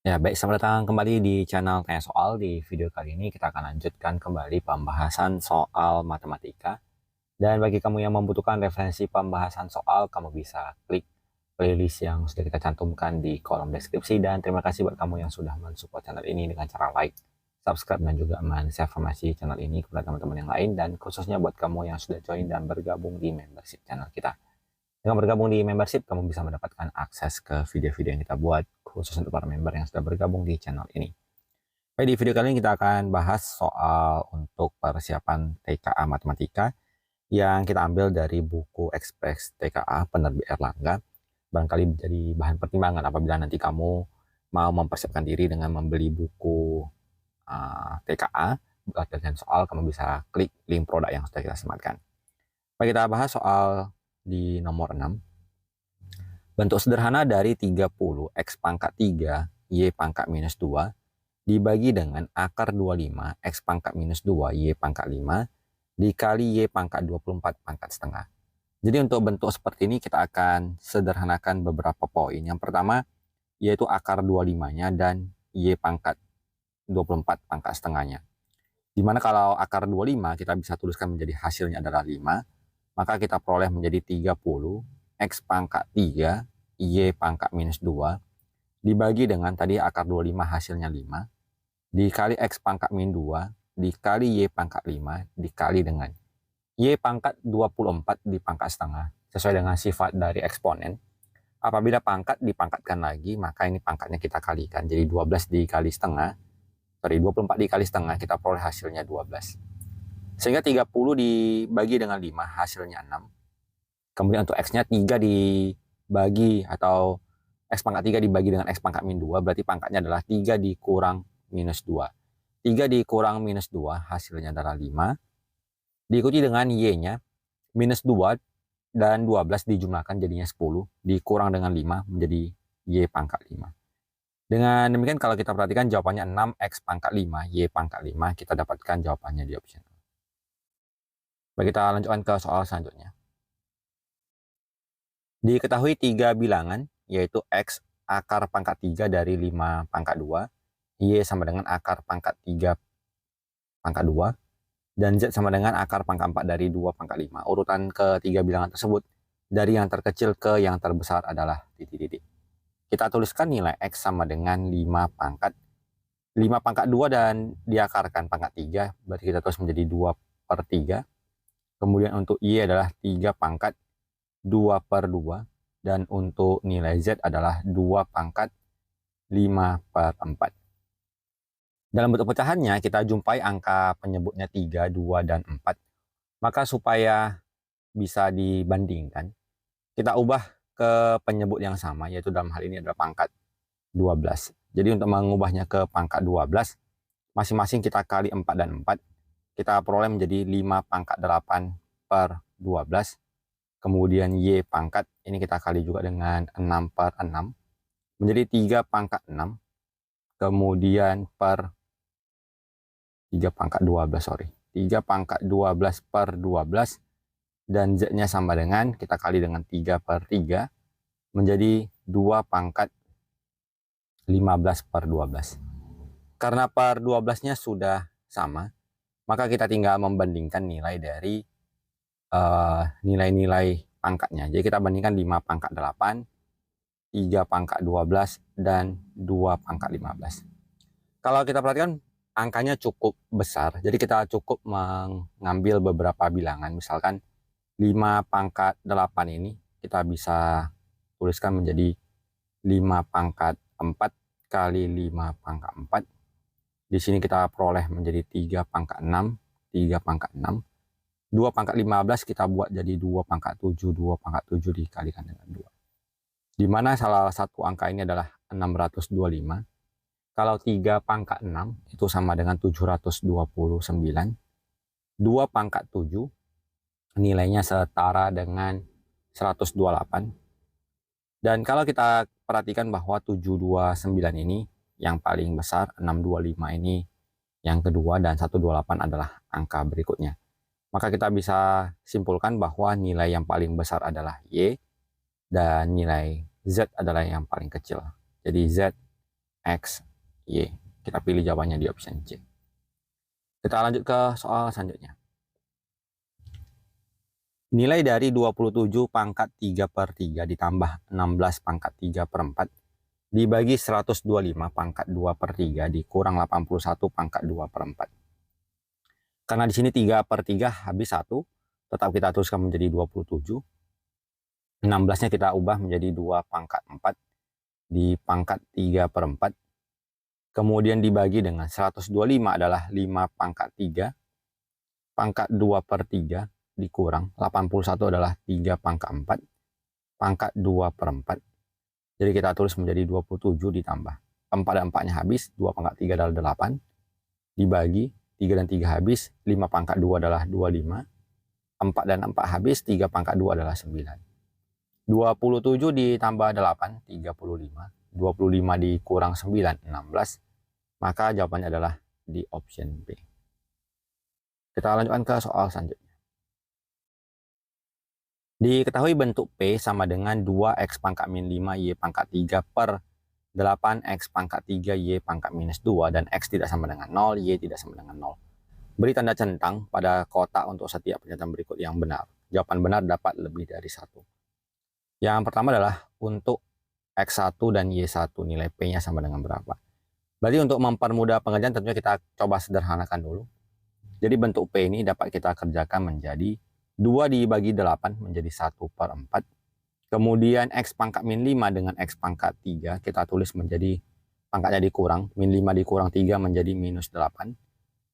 Ya, baik, selamat datang kembali di channel Tanya Soal. Di video kali ini kita akan lanjutkan kembali pembahasan soal matematika. Dan bagi kamu yang membutuhkan referensi pembahasan soal, kamu bisa klik playlist yang sudah kita cantumkan di kolom deskripsi. Dan terima kasih buat kamu yang sudah mensupport channel ini dengan cara like, subscribe, dan juga men-share informasi channel ini kepada teman-teman yang lain. Dan khususnya buat kamu yang sudah join dan bergabung di membership channel kita. Dengan bergabung di membership, kamu bisa mendapatkan akses ke video-video yang kita buat khusus untuk para member yang sudah bergabung di channel ini. Baik, di video kali ini kita akan bahas soal untuk persiapan TKA Matematika yang kita ambil dari buku Ekspres TKA penerbit Erlangga. Barangkali menjadi bahan pertimbangan apabila nanti kamu mau mempersiapkan diri dengan membeli buku TKA buat latihan soal, kamu bisa klik link produk yang sudah kita sematkan. Baik, kita bahas soal di nomor 6. Bentuk sederhana dari 30 X pangkat 3 Y pangkat minus 2 dibagi dengan akar 25 X pangkat minus 2 Y pangkat 5 dikali Y pangkat 24 pangkat setengah. Jadi untuk bentuk seperti ini kita akan sederhanakan beberapa poin. Yang pertama yaitu akar 25-nya dan Y pangkat 24 pangkat setengahnya. Dimana kalau akar 25 kita bisa tuliskan menjadi hasilnya adalah 5, maka kita peroleh menjadi 30 X pangkat 3 Y pangkat minus 2 dibagi dengan tadi akar 25 hasilnya 5 dikali X pangkat min 2 dikali Y pangkat 5 dikali dengan Y pangkat 24 di pangkat setengah sesuai dengan sifat dari eksponen. Apabila pangkat dipangkatkan lagi, maka ini pangkatnya kita kalikan. Jadi 12 dikali setengah, 24 dikali setengah, kita peroleh hasilnya 12. Sehingga 30 dibagi dengan 5 hasilnya 6. Kemudian untuk X-nya 3 dibagi atau X pangkat 3 dibagi dengan X pangkat min 2, berarti pangkatnya adalah 3 dikurang minus 2. 3 dikurang minus 2 hasilnya adalah 5. Diikuti dengan Y-nya, minus 2 dan 12 dijumlahkan jadinya 10, dikurang dengan 5 menjadi Y pangkat 5. Dengan demikian kalau kita perhatikan jawabannya 6X pangkat 5, Y pangkat 5, kita dapatkan jawabannya di opsi. Baik, kita lanjutkan ke soal selanjutnya. Diketahui 3 bilangan, yaitu X akar pangkat 3 dari 5 pangkat 2, Y sama dengan akar pangkat 3 pangkat 2, dan Z sama dengan akar pangkat 4 dari 2 pangkat 5. Urutan ketiga bilangan tersebut dari yang terkecil ke yang terbesar adalah titik-titik. Kita tuliskan nilai X sama dengan 5 pangkat 2 dan diakarkan pangkat 3, berarti kita tulis menjadi 2/3. Kemudian untuk Y adalah 3 pangkat 2/2, dan untuk nilai Z adalah 2 pangkat 5/4. Dalam bentuk pecahannya kita jumpai angka penyebutnya 3, 2, dan 4. Maka supaya bisa dibandingkan, kita ubah ke penyebut yang sama, yaitu dalam hal ini adalah pangkat 12. Jadi untuk mengubahnya ke pangkat 12, masing-masing kita kali 4 dan 4, kita peroleh menjadi 5 pangkat 8/12. Kemudian Y pangkat, ini kita kali juga dengan 6/6, menjadi 3 pangkat 6, kemudian per 3 pangkat 12, 3 pangkat 12/12, dan Z-nya sama dengan, kita kali dengan 3/3, menjadi 2 pangkat 15/12. Karena per 12-nya sudah sama, maka kita tinggal membandingkan nilai dari nilai-nilai pangkatnya. Jadi kita bandingkan 5 pangkat 8, 3 pangkat 12, dan 2 pangkat 15. Kalau kita perhatikan angkanya cukup besar, jadi kita cukup mengambil beberapa bilangan. Misalkan 5 pangkat 8 ini kita bisa tuliskan menjadi 5 pangkat 4 kali 5 pangkat 4. Di sini kita peroleh menjadi 3 pangkat 6, 3 pangkat 6. 2 pangkat 15 kita buat jadi 2 pangkat 7, 2 pangkat 7 dikalikan dengan 2. Di mana salah satu angka ini adalah 625. Kalau 3 pangkat 6 itu sama dengan 729. 2 pangkat 7 nilainya setara dengan 128. Dan kalau kita perhatikan bahwa 729 ini yang paling besar, 625 ini yang kedua, dan 128 adalah angka berikutnya. Maka kita bisa simpulkan bahwa nilai yang paling besar adalah Y dan nilai Z adalah yang paling kecil. Jadi Z X, Y. Kita pilih jawabannya di option C. Kita lanjut ke soal selanjutnya. Nilai dari 27 pangkat 3 per 3 ditambah 16 pangkat 3 per 4 dibagi 125 pangkat 2 per 3 dikurang 81 pangkat 2 per 4. Karena di sini 3 per 3 habis 1, tetap kita teruskan menjadi 27. 16-nya kita ubah menjadi 2 pangkat 4 di pangkat 3 per 4. Kemudian dibagi dengan 125 adalah 5 pangkat 3. Pangkat 2 per 3 dikurang 81 adalah 3 pangkat 4. Pangkat 2 per 4. Jadi kita tulis menjadi 27 ditambah 4 dan 4-nya habis, 2 pangkat 3 adalah 8. Dibagi 3 dan 3 habis, 5 pangkat 2 adalah 25. 4 dan 4 habis, 3 pangkat 2 adalah 9. 27 ditambah 8, 35. 25 dikurang 9, 16. Maka jawabannya adalah di option B. Kita lanjutkan ke soal selanjutnya. Diketahui bentuk P sama dengan 2x pangkat min 5 y pangkat 3 per 8x pangkat 3 y pangkat minus 2 dan x tidak sama dengan 0, y tidak sama dengan 0. Beri tanda centang pada kotak untuk setiap pernyataan berikut yang benar. Jawaban benar dapat lebih dari 1. Yang pertama adalah untuk x1 dan y1 nilai P-nya sama dengan berapa. Berarti untuk mempermudah pengerjaan tentunya kita coba sederhanakan dulu. Jadi bentuk P ini dapat kita kerjakan menjadi 2 dibagi 8 menjadi 1 per 4. Kemudian X pangkat min 5 dengan X pangkat 3 kita tulis menjadi pangkatnya dikurang. Min 5 dikurang 3 menjadi minus 8.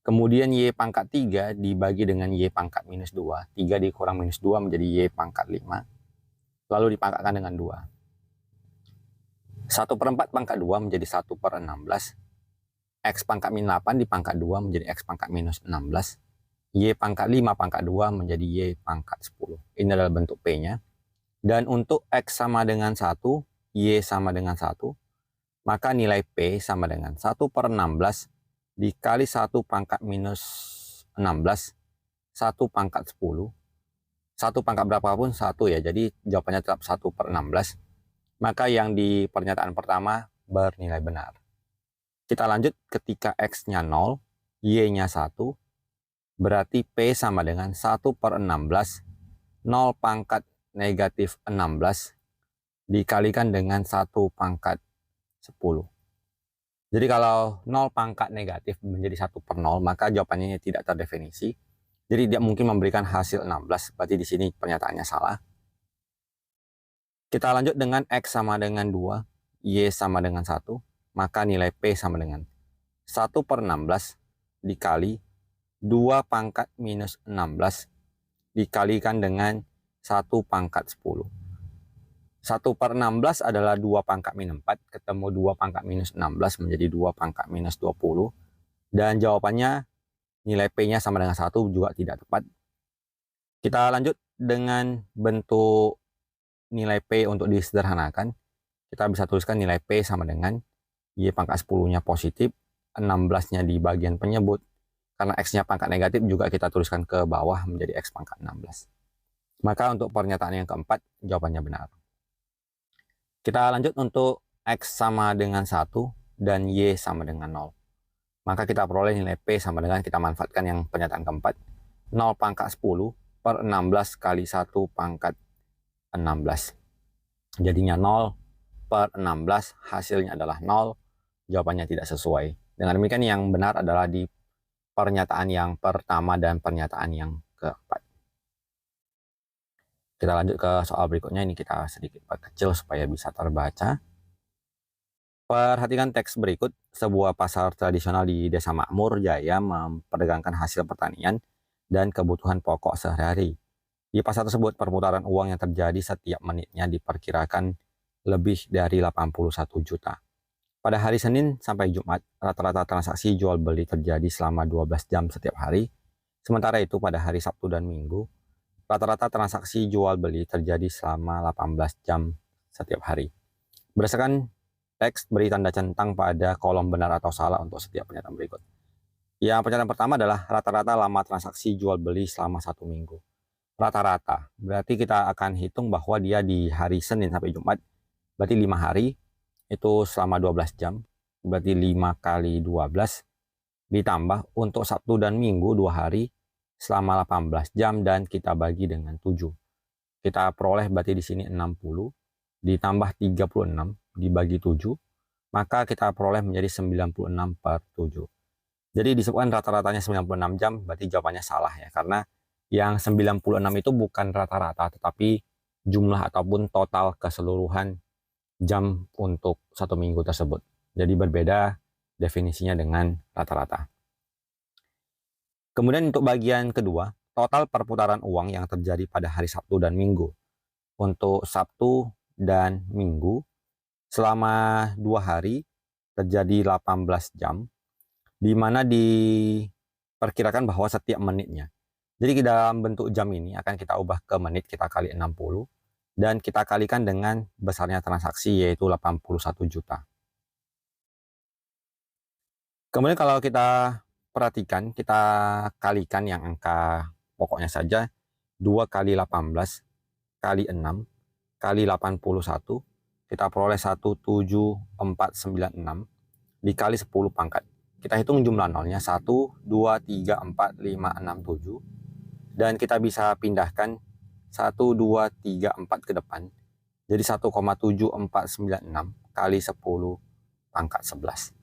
Kemudian Y pangkat 3 dibagi dengan Y pangkat minus 2. 3 dikurang minus 2 menjadi Y pangkat 5. Lalu dipangkatkan dengan 2. 1 per 4 pangkat 2 menjadi 1 per 16. X pangkat min 8 dipangkat 2 menjadi X pangkat minus 16. Y pangkat 5 pangkat 2 menjadi Y pangkat 10. Ini adalah bentuk P-nya. Dan untuk X sama dengan 1, Y sama dengan 1, maka nilai P sama dengan 1 per 16 dikali 1 pangkat minus 16, 1 pangkat 10. 1 pangkat berapapun 1 ya, jadi jawabannya tetap 1 per 16. Maka yang di pernyataan pertama bernilai benar. Kita lanjut ketika X-nya 0, Y-nya 1, berarti P sama dengan 1 per 16, 0 pangkat negatif 16, dikalikan dengan 1 pangkat 10. Jadi kalau 0 pangkat negatif menjadi 1 per 0, maka jawabannya tidak terdefinisi. Jadi tidak mungkin memberikan hasil 16, berarti di sini pernyataannya salah. Kita lanjut dengan X sama dengan 2, Y sama dengan 1, maka nilai P sama dengan 1 per 16 dikali 2 pangkat minus 16 dikalikan dengan 1 pangkat 10. 1 per 16 adalah 2 pangkat min 4, ketemu 2 pangkat minus 16 menjadi 2 pangkat minus 20. Dan jawabannya nilai P-nya sama dengan 1 juga tidak tepat. Kita lanjut dengan bentuk nilai P untuk disederhanakan. Kita bisa tuliskan nilai P sama dengan Y pangkat 10-nya positif, 16-nya di bagian penyebut. Karena X-nya pangkat negatif juga kita tuliskan ke bawah menjadi X pangkat 16. Maka untuk pernyataan yang keempat, jawabannya benar. Kita lanjut untuk X sama dengan 1 dan Y sama dengan 0. Maka kita peroleh nilai P sama dengan, kita manfaatkan yang pernyataan keempat, 0 pangkat 10 per 16 kali 1 pangkat 16. Jadinya 0 per 16, hasilnya adalah 0. Jawabannya tidak sesuai. Dengan demikian yang benar adalah di pernyataan yang pertama dan pernyataan yang keempat. Kita lanjut ke soal berikutnya. Ini kita sedikit perkecil supaya bisa terbaca. Perhatikan teks berikut. Sebuah pasar tradisional di Desa Makmur Jaya memperdagangkan hasil pertanian dan kebutuhan pokok sehari-hari. Di pasar tersebut, perputaran uang yang terjadi setiap menitnya diperkirakan lebih dari 81 juta. Pada hari Senin sampai Jumat, rata-rata transaksi jual beli terjadi selama 12 jam setiap hari. Sementara itu pada hari Sabtu dan Minggu, rata-rata transaksi jual beli terjadi selama 18 jam setiap hari. Berdasarkan teks, beri tanda centang pada kolom benar atau salah untuk setiap pernyataan berikut. Yang pernyataan pertama adalah rata-rata lama transaksi jual beli selama 1 minggu. Rata-rata, berarti kita akan hitung bahwa dia di hari Senin sampai Jumat, berarti 5 hari, itu selama 12 jam. berarti 5 kali 12 ditambah untuk Sabtu dan Minggu 2 hari selama 18 jam dan kita bagi dengan 7. Kita peroleh berarti di sini 60 ditambah 36 dibagi 7, maka kita peroleh menjadi 96/7. Jadi disebutkan rata-ratanya 96 jam, berarti jawabannya salah ya, karena yang 96 itu bukan rata-rata tetapi jumlah ataupun total keseluruhan jam untuk satu minggu tersebut. Jadi berbeda definisinya dengan rata-rata. Kemudian untuk bagian kedua, total perputaran uang yang terjadi pada hari Sabtu dan Minggu. Untuk Sabtu dan Minggu, selama 2 hari terjadi 18 jam, di mana diperkirakan bahwa setiap menitnya. Jadi dalam bentuk jam ini akan kita ubah ke menit, kita kali 60, dan kita kalikan dengan besarnya transaksi yaitu 81 juta. Kemudian kalau kita perhatikan, kita kalikan yang angka pokoknya saja, 2 kali 18 kali 6 kali 81, kita peroleh 17496 dikali 10 pangkat. Kita hitung jumlah nolnya, 1, 2, 3, 4, 5, 6, 7. Dan kita bisa pindahkan 1, 2, 3, 4 ke depan. Jadi 1,7496 kali 10 pangkat 11.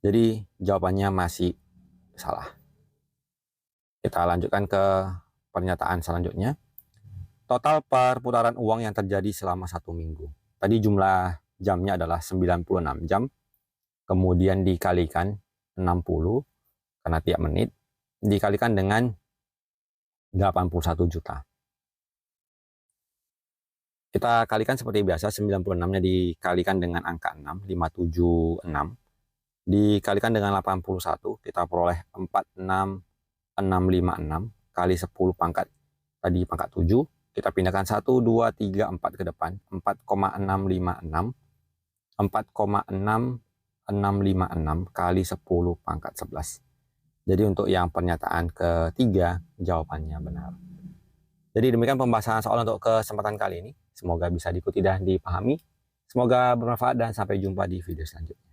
Jadi jawabannya masih salah. Kita lanjutkan ke pernyataan selanjutnya. Total perputaran uang yang terjadi selama 1 minggu. Tadi jumlah jamnya adalah 96 jam. Kemudian dikalikan 60 karena tiap menit. Dikalikan dengan 81 juta. Kita kalikan seperti biasa, 96-nya dikalikan dengan angka 6, 576. Dikalikan dengan 81, kita peroleh 46656 kali 10 pangkat, tadi pangkat 7, kita pindahkan 1, 2, 3, 4 ke depan, 4,656 kali 10 pangkat 11. Jadi untuk yang pernyataan ketiga, jawabannya benar. Jadi demikian pembahasan soal untuk kesempatan kali ini. Semoga bisa diikuti dan dipahami. Semoga bermanfaat dan sampai jumpa di video selanjutnya.